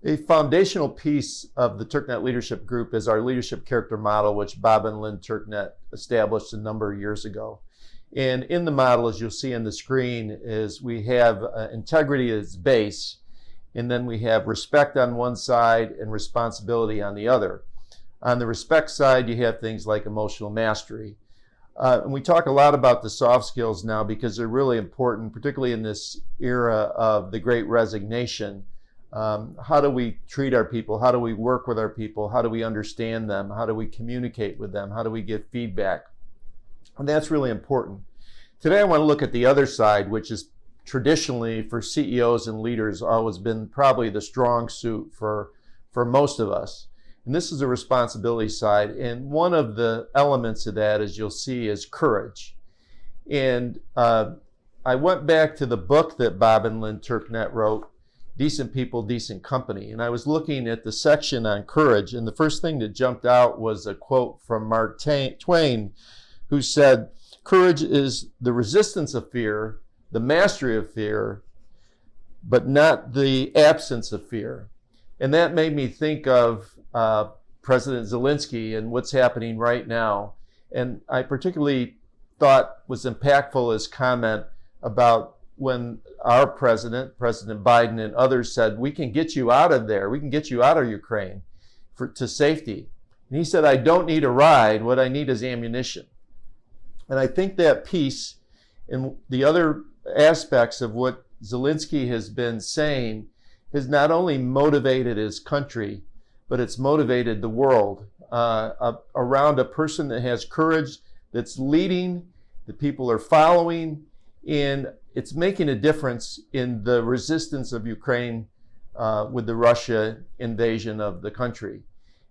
A foundational piece of the TurkNet Leadership Group is our leadership character model, which Bob and Lynn TurkNet established a number of years ago. And in the model, as you'll see on the screen, is we have integrity as base, and then we have respect on one side and responsibility on the other. On the respect side, you have things like emotional mastery. And we talk a lot about the soft skills now because they're really important, particularly in this era of the Great Resignation. How do we treat our people? How do we work with our people? How do we understand them? How do we communicate with them? How do we give feedback? And that's really important. Today I want to look at the other side, which is traditionally for CEOs and leaders always been probably the strong suit for most of us. And this is the responsibility side. And one of the elements of that, as you'll see, is courage. And I went back to the book that Bob and Lynn TurkNet wrote, Decent People, Decent Company. And I was looking at the section on courage, and the first thing that jumped out was a quote from Mark Twain, who said, "Courage is the resistance of fear, the mastery of fear, but not the absence of fear." And that made me think of President Zelenskyy and what's happening right now. And I particularly thought was impactful his comment about when our president, President Biden, and others said, "We can get you out of there. We can get you out of Ukraine to safety." And he said, "I don't need a ride. What I need is ammunition." And I think that piece and the other aspects of what Zelenskyy has been saying has not only motivated his country, but it's motivated the world around a person that has courage, that's leading, that people are following, and it's making a difference in the resistance of Ukraine with the Russia invasion of the country.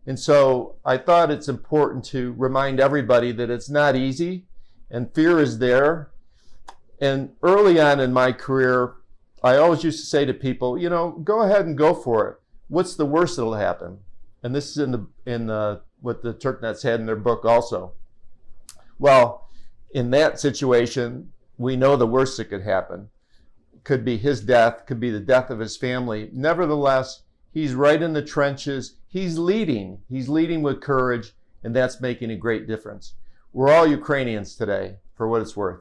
And so I thought it's important to remind everybody that it's not easy and fear is there. And early on in my career, I always used to say to people, you know, go ahead and go for it. What's the worst that'll happen? And this is in what the TurkNets had in their book also. Well, in that situation, we know the worst that could happen. Could be his death, could be the death of his family. Nevertheless, he's right in the trenches. He's leading with courage, and that's making a great difference. We're all Ukrainians today, for what it's worth.